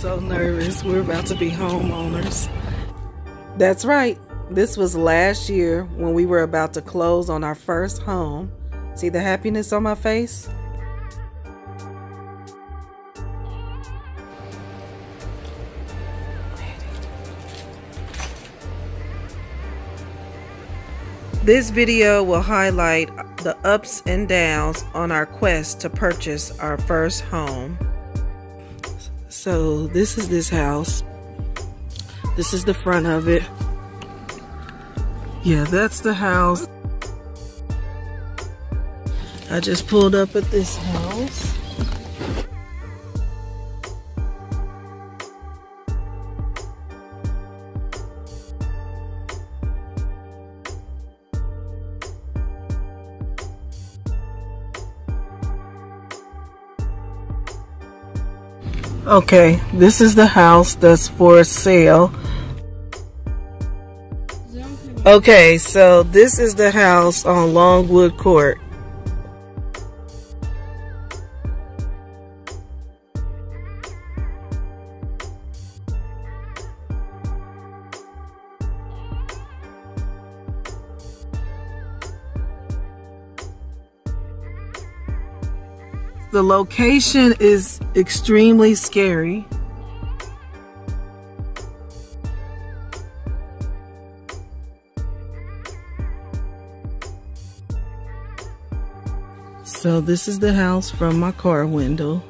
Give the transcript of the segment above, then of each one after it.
So nervous. We're about to be homeowners. That's right. This was last year when we were about to close on our first home. See the happiness on my face? This video will highlight the ups and downs on our quest to purchase our first home. So this is this house. This is the front of it. Yeah, that's the house. I just pulled up at this house. Okay, this is the house that's for sale. Okay, so this is the house on Longwood Court. The location is extremely scary. So this is the house from my car window.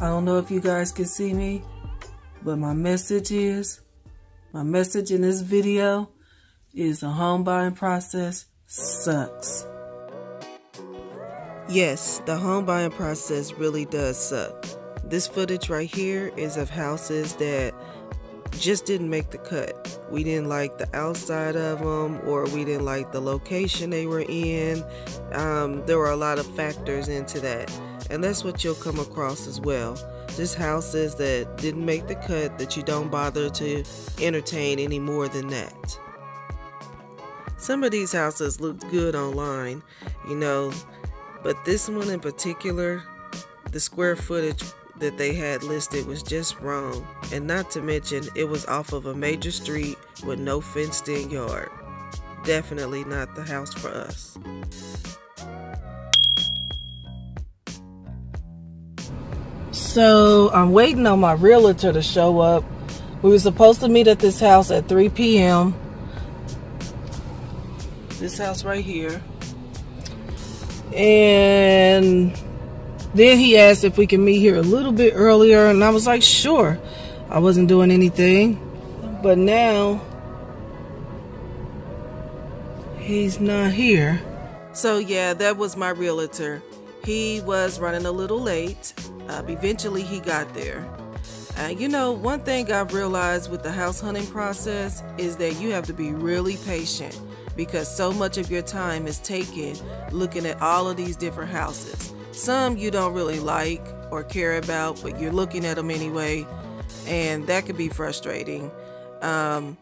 I don't know if you guys can see me, but my message in this video is the home buying process sucks. Yes, the home buying process really does suck. This footage right here is of houses that just didn't make the cut. We didn't like the outside of them, or we didn't like the location they were in. There were a lot of factors into that. And that's what you'll come across as well. Just houses that didn't make the cut that you don't bother to entertain any more than that. Some of these houses looked good online, you know, but this one in particular, the square footage that they had listed was just wrong. And not to mention, it was off of a major street with no fenced-in yard. Definitely not the house for us. So I'm waiting on my realtor to show up. We were supposed to meet at this house at 3 p.m. This house right here. And then he asked if we can meet here a little bit earlier, and I was like, sure. I wasn't doing anything. But now he's not here. So yeah, that was my realtor. He was running a little late. Eventually he got there. You know, one thing I've realized with the house hunting process is that you have to be really patient, because so much of your time is taken looking at all of these different houses. Some you don't really like or care about, but you're looking at them anyway, and that could be frustrating. And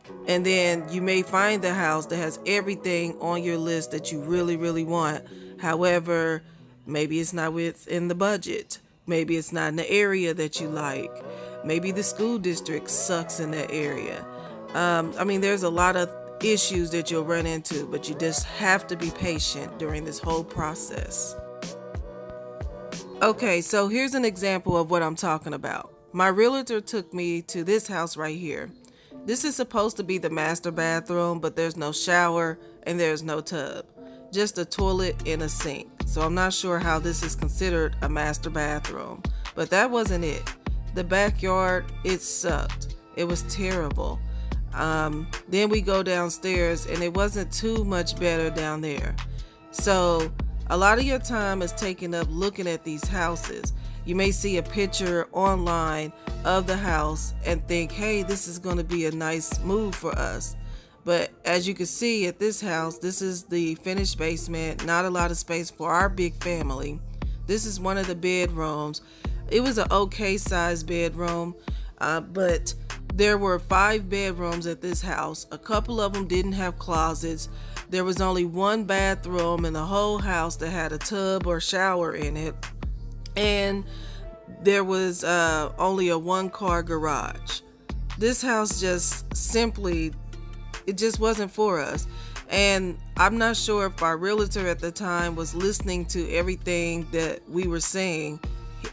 then you may find the house that has everything on your list that you really, really want. However, maybe it's not within the budget. Maybe it's not in the area that you like. Maybe the school district sucks in that area. I mean, there's a lot of issues that you'll run into, but you just have to be patient during this whole process. Okay, so here's an example of what I'm talking about. My realtor took me to this house right here. This is supposed to be the master bathroom, but there's no shower and there's no tub. Just a toilet and a sink. So I'm not sure how this is considered a master bathroom, but that wasn't it. The backyard, it sucked. It was terrible. Then we go downstairs and it wasn't too much better down there. So a lot of your time is taken up looking at these houses. You may see a picture online of the house and think, hey, this is going to be a nice move for us. But as you can see at this house, this is the finished basement, not a lot of space for our big family. This is one of the bedrooms. It was an okay sized bedroom, but there were 5 bedrooms at this house. A couple of them didn't have closets. There was only one bathroom in the whole house that had a tub or shower in it. And there was only a 1-car garage. This house just simply, it just wasn't for us. And I'm not sure if our realtor at the time was listening to everything that we were saying.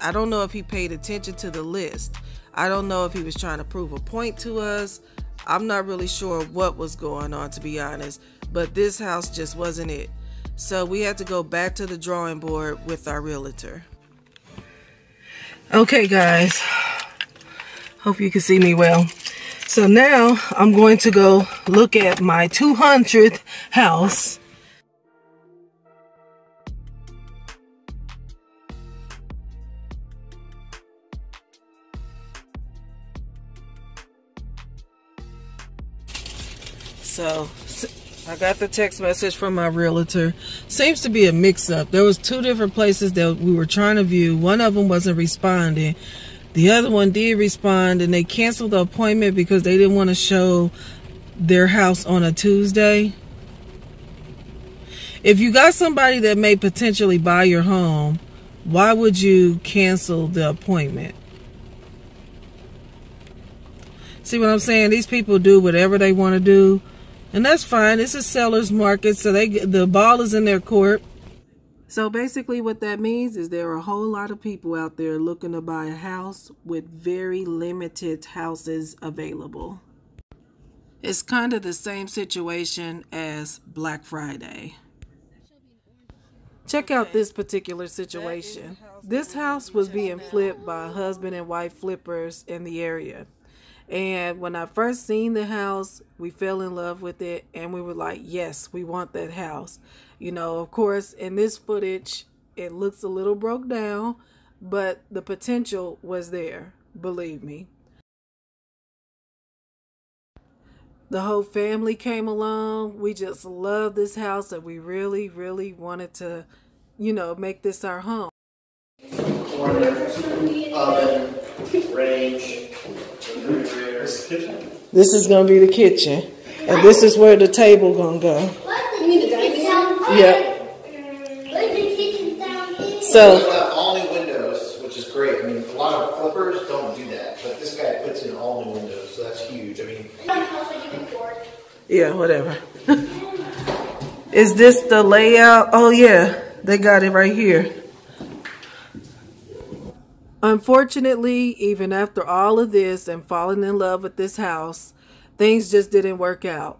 I don't know if he paid attention to the list. I don't know if he was trying to prove a point to us. I'm not really sure what was going on, to be honest. But this house just wasn't it. So we had to go back to the drawing board with our realtor. Okay, guys. Hope you can see me well. So now I'm going to go look at my 200th house. So I got the text message from my realtor. Seems to be a mix-up. There was 2 different places that we were trying to view. One of them wasn't responding. The other one did respond, and they canceled the appointment because they didn't want to show their house on a Tuesday. If you got somebody that may potentially buy your home, why would you cancel the appointment? See what I'm saying? These people do whatever they want to do, and that's fine. It's a seller's market, so the ball is in their court. So basically what that means is there are a whole lot of people out there looking to buy a house with very limited houses available. It's kind of the same situation as Black Friday. Check out this particular situation. This house was being flipped by husband and wife flippers in the area. And when I first seen the house, we fell in love with it and we were like, yes, we want that house. You know, of course, in this footage, it looks a little broke down, but the potential was there, believe me. The whole family came along. We just love this house and we really, really wanted to, you know, make this our home. Corner, oven, range, refrigerator. This is going to be the kitchen. And this is where the table going to go. You mean the dining room? Yeah. So all new windows, which is great. I mean, a lot of flippers don't do that, but this guy puts in all new windows, so that's huge. I mean, yeah, whatever. Is this the layout? Oh yeah, they got it right here. Unfortunately, even after all of this and falling in love with this house, things just didn't work out.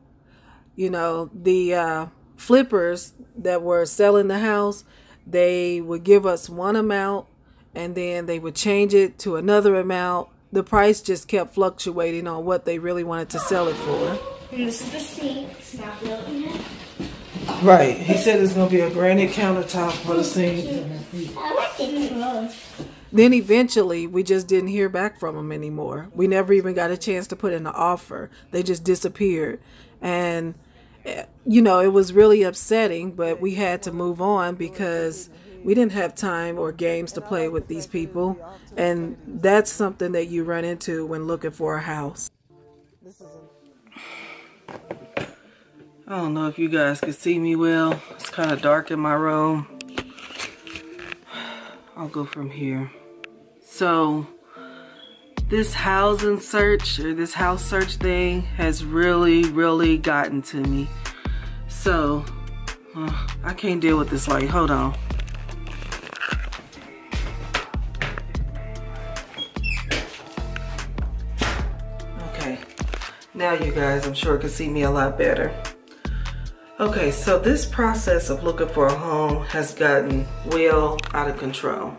You know, the flippers that were selling the house, they would give us one amount and then they would change it to another amount. The price just kept fluctuating on what they really wanted to sell it for. And this is the sink. It's not built in it. Right. He said it's going to be a granite countertop for the sink. I like it. Then eventually, we just didn't hear back from them anymore. We never even got a chance to put in an offer. They just disappeared. And, you know, it was really upsetting, but we had to move on because we didn't have time or games to play with these people. And that's something that you run into when looking for a house. I don't know if you guys can see me well. It's kind of dark in my room. I'll go from here. So this housing search or this house search thing has really gotten to me. So I can't deal with this light. Hold on. Okay. Now you guys, I'm sure, can see me a lot better. Okay, so this process of looking for a home has gotten well out of control.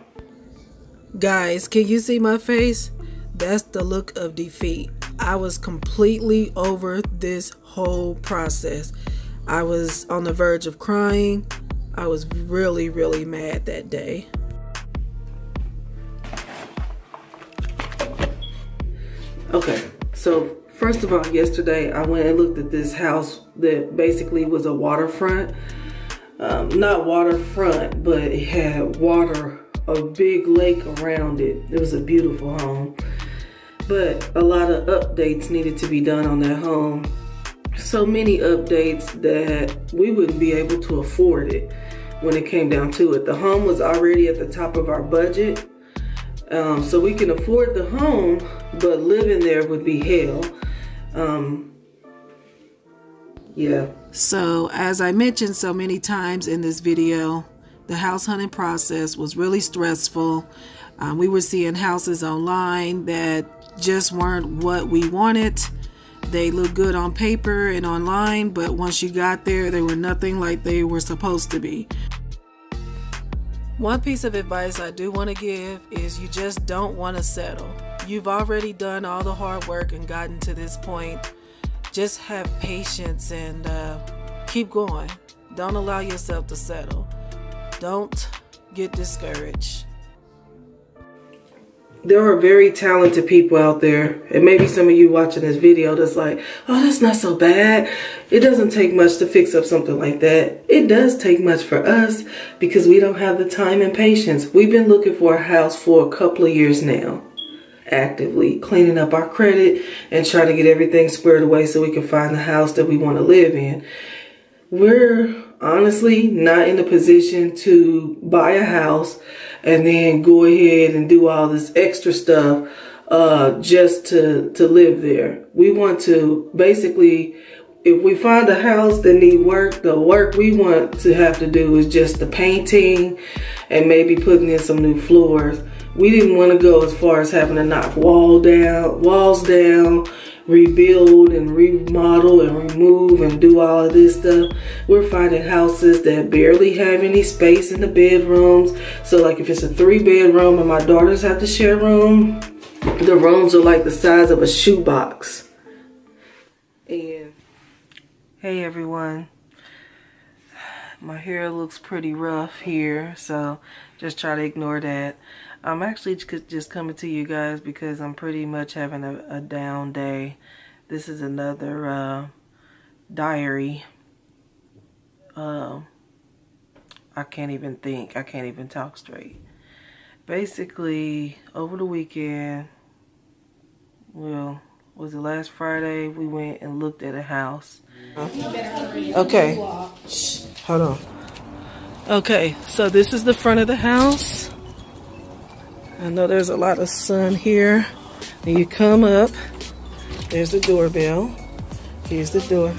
Guys, can you see my face? That's the look of defeat. I was completely over this whole process. I was on the verge of crying. I was really, really mad that day. Okay, so first of all, yesterday I went and looked at this house that basically was a waterfront. Not waterfront, but it had water, a big lake around it. It was a beautiful home. But a lot of updates needed to be done on that home. So many updates that we wouldn't be able to afford it when it came down to it. The home was already at the top of our budget. So we can afford the home, but living there would be hell. Yeah. So as I mentioned so many times in this video, the house hunting process was really stressful. We were seeing houses online that just weren't what we wanted. They looked good on paper and online, but once you got there, they were nothing like they were supposed to be. One piece of advice I do want to give is you just don't want to settle. You've already done all the hard work and gotten to this point. Just have patience and keep going. Don't allow yourself to settle. Don't get discouraged. There are very talented people out there, and maybe some of you watching this video that's like, oh, that's not so bad. It doesn't take much to fix up something like that. It does take much for us because we don't have the time and patience. We've been looking for a house for a couple of years now, actively cleaning up our credit and trying to get everything squared away so we can find the house that we want to live in. We're honestly not in a position to buy a house and then go ahead and do all this extra stuff just to live there. We want to basically, if we find a house that need work, the work we want to have to do is just the painting and maybe putting in some new floors. We didn't want to go as far as having to knock walls down, rebuild and remodel and remove and do all of this stuff. We're finding houses that barely have any space in the bedrooms. So like if it's a 3-bedroom and my daughters have to share a room, the rooms are like the size of a shoebox. And hey everyone, my hair looks pretty rough here, so just try to ignore that. I'm actually just coming to you guys because I'm pretty much having a down day. This is another diary. I can't even think. I can't even talk straight. Basically, over the weekend, well, was it last Friday, we went and looked at a house. Okay. Shh, hold on. Okay, so this is the front of the house. I know there's a lot of sun here. And you come up, there's the doorbell. Here's the door.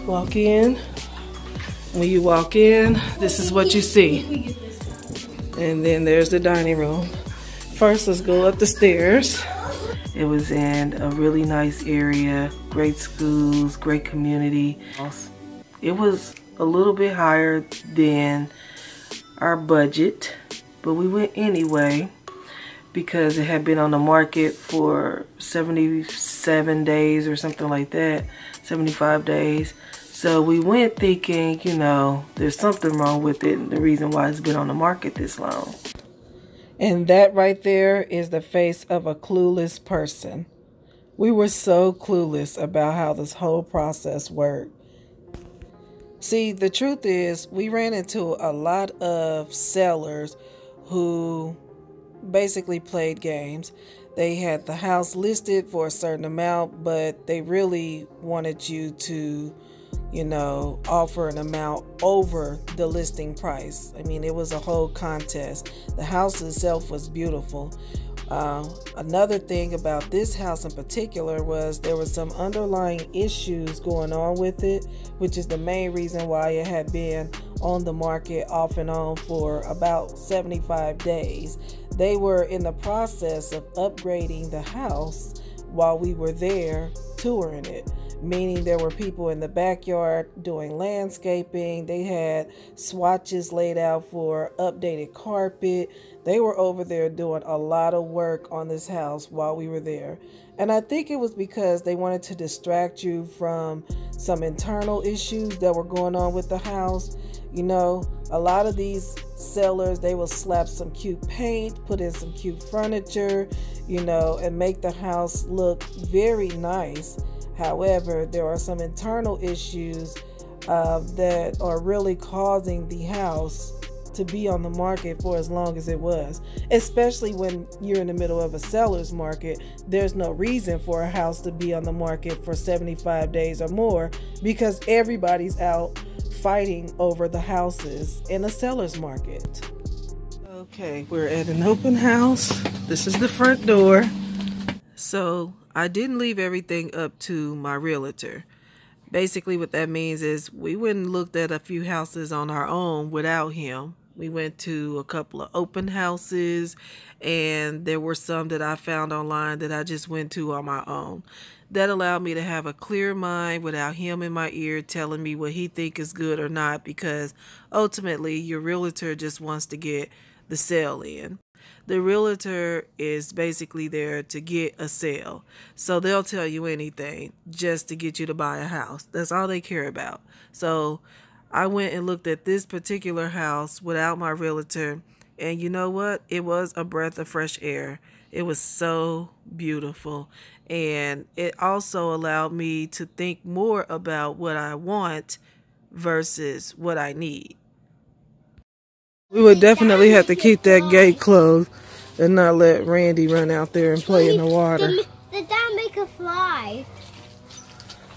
Walk in. When you walk in, this is what you see. And then there's the dining room. First, let's go up the stairs. It was in a really nice area, great schools, great community. It was a little bit higher than our budget, but we went anyway because it had been on the market for 77 days or something like that, 75 days. So we went thinking, you know, there's something wrong with it, and the reason why it's been on the market this long. And that right there is the face of a clueless person. We were so clueless about how this whole process worked. See, the truth is, we ran into a lot of sellers who basically played games. They had the house listed for a certain amount, but they really wanted you to, you know, offer an amount over the listing price. I mean, it was a whole contest. The house itself was beautiful. Another thing about this house in particular was there were some underlying issues going on with it, which is the main reason why it had been on the market off and on for about 75 days. They were in the process of upgrading the house while we were there touring it. meaning there were people in the backyard doing landscaping. They had swatches laid out for updated carpet. They were over there doing a lot of work on this house while we were there. And I think it was because they wanted to distract you from some internal issues that were going on with the house. You know, a lot of these sellers, they will slap some cute paint, put in some cute furniture, you know, and make the house look very nice. However, there are some internal issues that are really causing the house to be on the market for as long as it was, especially when you're in the middle of a seller's market. There's no reason for a house to be on the market for 75 days or more because everybody's out fighting over the houses in a seller's market. Okay, we're at an open house. This is the front door. So I didn't leave everything up to my realtor. Basically what that means is we went and looked at a few houses on our own without him. We went to a couple of open houses, and there were some that I found online that I just went to on my own. That allowed me to have a clear mind without him in my ear telling me what he think is good or not, because ultimately your realtor just wants to get the sale in. The realtor is basically there to get a sale. So they'll tell you anything just to get you to buy a house. That's all they care about. So I went and looked at this particular house without my realtor, and you know what? It was a breath of fresh air. It was so beautiful, and it also allowed me to think more about what I want versus what I need. We would definitely have to keep that gate closed and not let Randy run out there and play in the water. Did that make a fly?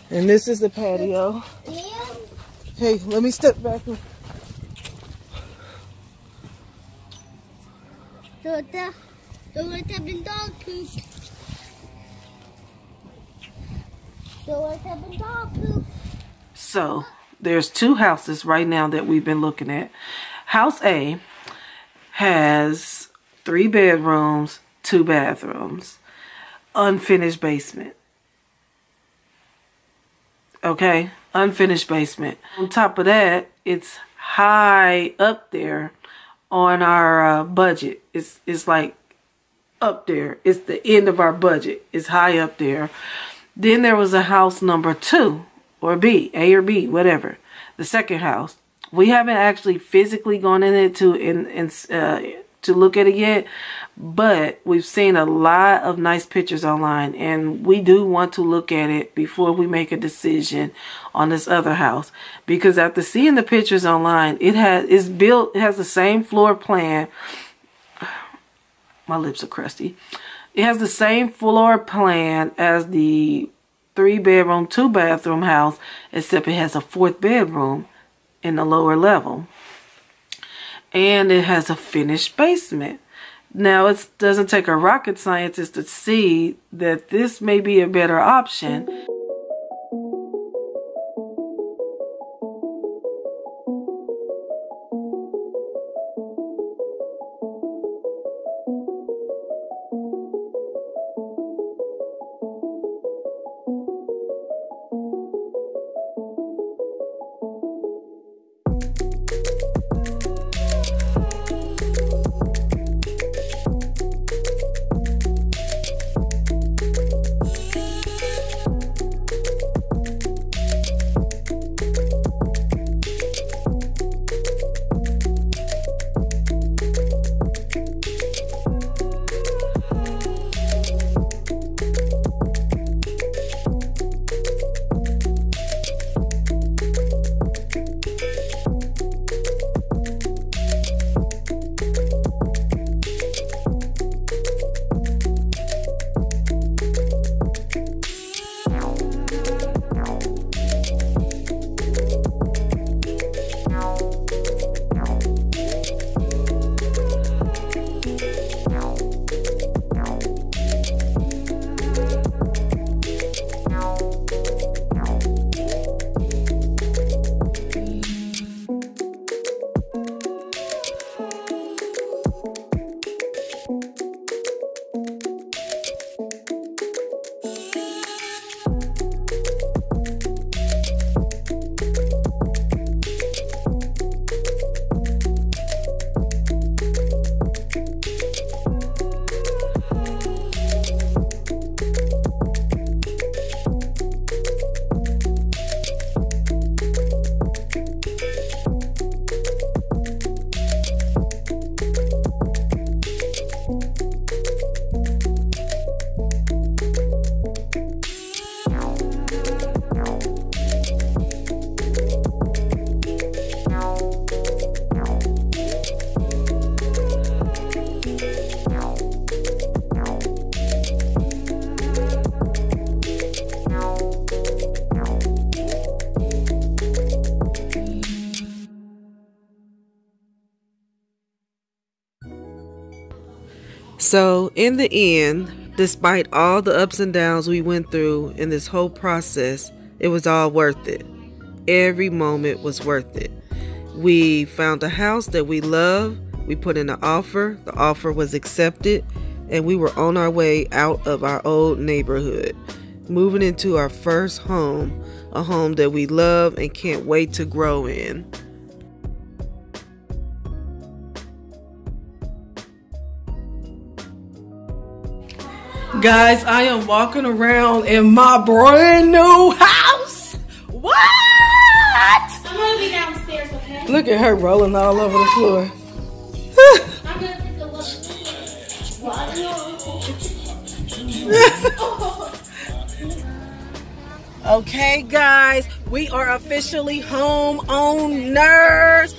And this is the patio. Hey, let me step back. There would have been dog poop. There would have been dog poop. So, there's two houses right now that we've been looking at. House A has 3 bedrooms, 2 bathrooms, unfinished basement. Okay, unfinished basement. On top of that, it's high up there on our budget. It's like up there. It's the end of our budget. It's high up there. Then there was a house number 2 or B, A or B, whatever. The second house. We haven't actually physically gone in it to look at it yet, but we've seen a lot of nice pictures online, and we do want to look at it before we make a decision on this other house, because after seeing the pictures online, it has the same floor plan. My lips are crusty. It has the same floor plan as the 3-bedroom, 2-bathroom house, except it has a 4th bedroom in the lower level, and it has a finished basement. Now, it doesn't take a rocket scientist to see that this may be a better option. So in the end, despite all the ups and downs we went through in this whole process, it was all worth it. Every moment was worth it. We found a house that we love. We put in an offer. The offer was accepted, and we were on our way out of our old neighborhood, moving into our first home, a home that we love and can't wait to grow in. Guys, I am walking around in my brand new house. What? I'm gonna be downstairs, okay? Look at her rolling all over the floor. I'm gonna take a look. Okay, guys, we are officially homeowners.